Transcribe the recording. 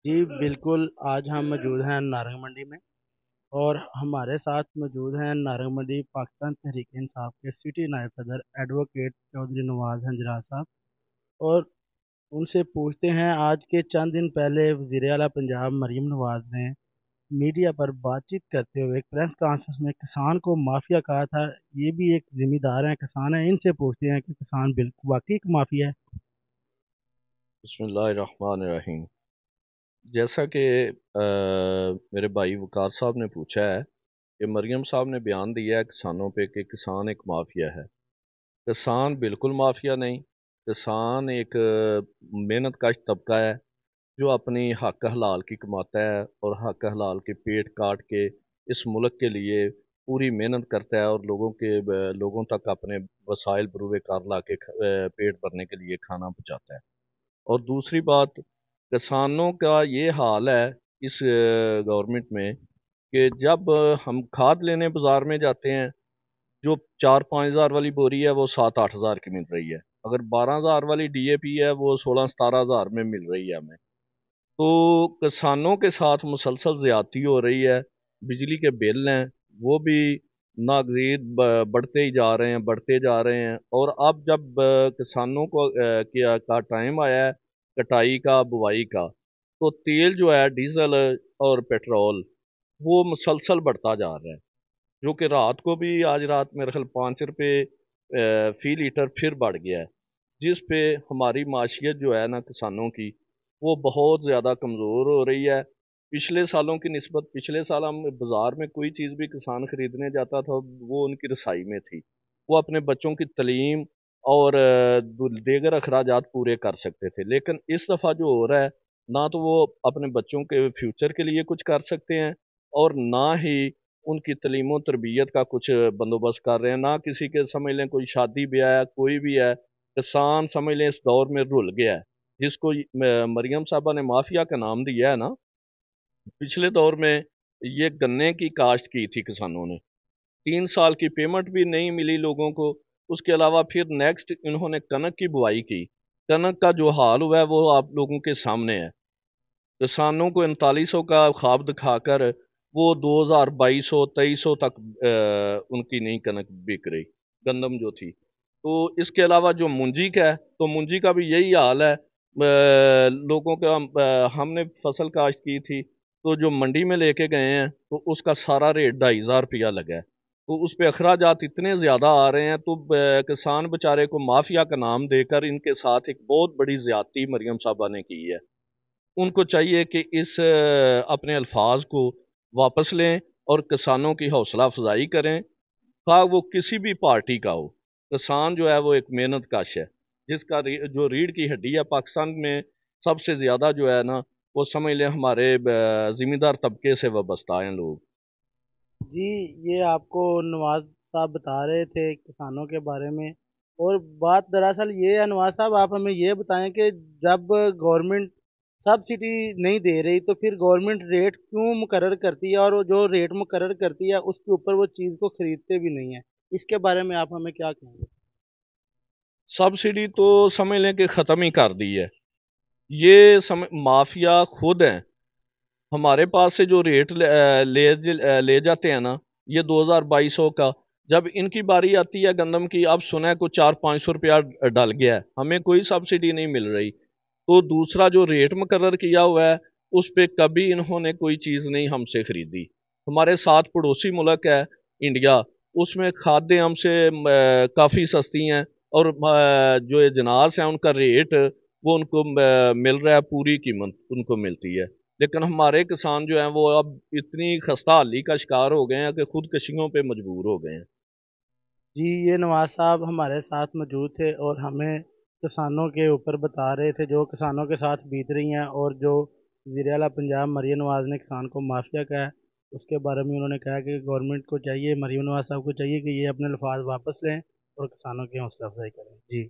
جی بالکل، آج ہم موجود ہیں نارنگ منڈی میں، اور ہمارے ساتھ موجود ہیں نارنگ منڈی پاکستان تحریک انصاف کے سٹی نائب صدر ایڈوکیٹ چودھری نواز ہنجرا صاحب، اور ان سے پوچھتے ہیں آج کے چند دن پہلے وزیر اعلیٰ پنجاب مریم نواز نے میڈیا پر بات چیت کرتے ہوئے ایک پریس کانفرنس میں کسان کو مافیا کہا تھا۔ یہ بھی ایک ذمہ دار ہیں، کسان ہیں، ان سے پوچھتے ہیں کہ کسان بالکل واقعی ایک مافیا ہے؟ بسم اللہ الرحمن الرحیم۔ جیسا کہ میرے بھائی وقار صاحب نے پوچھا ہے کہ مریم صاحب نے بیان دیا ہے کسانوں پہ کہ کسان ایک مافیا ہے۔ کسان بالکل مافیا نہیں۔ کسان ایک محنت کش طبقہ ہے جو اپنی حق حلال کی کماتا ہے اور حق حلال کے پیٹ کاٹ کے اس ملک کے لیے پوری محنت کرتا ہے اور لوگوں تک اپنے وسائل بروئے کار لا کے پیٹ بھرنے کے لیے کھانا پہنچاتا ہے۔ اور دوسری بات، کسانوں کا یہ حال ہے اس گورنمنٹ میں کہ جب ہم کھاد لینے بازار میں جاتے ہیں، جو 4-5 ہزار والی بوری ہے وہ 7-8 ہزار کی مل رہی ہے، اگر 12 ہزار والی ڈی اے پی ہے وہ 16-17 ہزار میں مل رہی ہے ہمیں۔ تو کسانوں کے ساتھ مسلسل زیادتی ہو رہی ہے۔ بجلی کے بل ہیں وہ بھی ناگزیر بڑھتے ہی جا رہے ہیں، بڑھتے جا رہے ہیں، اور اب جب کسانوں کو کا ٹائم آیا ہے کٹائی کا، بوائی کا، تو تیل جو ہے ڈیزل اور پیٹرول وہ مسلسل بڑھتا جا رہا ہے، جو کہ رات کو بھی آج رات میرے خیال 5 روپے فی لیٹر پھر بڑھ گیا ہے، جس پہ ہماری معاشیت جو ہے نا کسانوں کی وہ بہت زیادہ کمزور ہو رہی ہے۔ پچھلے سالوں کی نسبت پچھلے سال ہم بازار میں کوئی چیز بھی کسان خریدنے جاتا تھا وہ ان کی رسائی میں تھی، وہ اپنے بچوں کی تعلیم اور دیگر اخراجات پورے کر سکتے تھے، لیکن اس دفعہ جو ہو رہا ہے نہ تو وہ اپنے بچوں کے فیوچر کے لیے کچھ کر سکتے ہیں اور نہ ہی ان کی تعلیم و تربیت کا کچھ بندوبست کر رہے ہیں، نہ کسی کے سمجھ لیں کوئی شادی بیاہ ہے کوئی بھی ہے۔ کسان سمجھ لیں اس دور میں رل گیا ہے، جس کو مریم صاحبہ نے مافیا کا نام دیا ہے نا۔ پچھلے دور میں یہ گنے کی کاشت کی تھی کسانوں نے، 3 سال کی پیمنٹ بھی نہیں ملی لوگوں کو، اس کے علاوہ پھر نیکسٹ انہوں نے کنک کی بوائی کی۔ کنک کا جو حال ہوا ہے وہ آپ لوگوں کے سامنے ہے۔ کسانوں کو 3900 کا خواب دکھا کر وہ 2200 2300 تک ان کی نئی کنک بک رہی، گندم جو تھی۔ تو اس کے علاوہ جو منجی کا ہے تو منجی کا بھی یہی حال ہے۔ لوگوں کا ہم نے فصل کاشت کی تھی تو جو منڈی میں لے کے گئے ہیں تو اس کا سارا ریٹ 2500 روپیہ لگا ہے، تو اس پہ اخراجات اتنے زیادہ آ رہے ہیں، تو کسان بچارے کو مافیا کا نام دے کر ان کے ساتھ ایک بہت بڑی زیادتی مریم صاحبہ نے کی ہے۔ ان کو چاہیے کہ اس اپنے الفاظ کو واپس لیں اور کسانوں کی حوصلہ افزائی کریں، خواہ وہ کسی بھی پارٹی کا ہو۔ کسان جو ہے وہ ایک محنت کش ہے، جس کا جو ریڑھ کی ہڈی ہے پاکستان میں سب سے زیادہ جو ہے نا، وہ سمجھ لیں ہمارے ذمہ دار طبقے سے وابستہ ہیں لوگ۔ جی، یہ آپ کو نواز صاحب بتا رہے تھے کسانوں کے بارے میں، اور بات دراصل یہ ہے نواز صاحب، آپ ہمیں یہ بتائیں کہ جب گورنمنٹ سبسڈی نہیں دے رہی تو پھر گورنمنٹ ریٹ کیوں مقرر کرتی ہے، اور وہ جو ریٹ مقرر کرتی ہے اس کے اوپر وہ چیز کو خریدتے بھی نہیں ہیں؟ اس کے بارے میں آپ ہمیں کیا کہیں گے؟ سبسڈی تو سمجھ لیں کہ ختم ہی کر دی ہے، یہ مافیا خود ہیں۔ ہمارے پاس سے جو ریٹ لے جاتے ہیں نا، یہ 2200 کا، جب ان کی باری آتی ہے گندم کی، اب سنا ہے کو 400-500 روپیہ ڈل گیا ہے، ہمیں کوئی سبسڈی نہیں مل رہی۔ تو دوسرا جو ریٹ مقرر کیا ہوا ہے اس پہ کبھی انہوں نے کوئی چیز نہیں ہم سے خریدی۔ ہمارے ساتھ پڑوسی ملک ہے انڈیا، اس میں کھادیں ہم سے کافی سستی ہیں، اور جو جناس ہیں ان کا ریٹ وہ ان کو مل رہا ہے، پوری قیمت ان کو ملتی ہے، لیکن ہمارے کسان جو ہیں وہ اب اتنی خستہ حالی کا شکار ہو گئے ہیں کہ خودکشیوں پہ مجبور ہو گئے ہیں۔ جی، یہ نواز صاحب ہمارے ساتھ موجود تھے اور ہمیں کسانوں کے اوپر بتا رہے تھے جو کسانوں کے ساتھ بیت رہی ہیں، اور جو وزیر اعلیٰ پنجاب مریم نواز نے کسان کو مافیا کہا ہے اس کے بارے میں انہوں نے کہا کہ گورنمنٹ کو چاہیے، مریم نواز صاحب کو چاہیے کہ یہ اپنے الفاظ واپس لیں اور کسانوں کی حوصلہ افزائی کریں۔ جی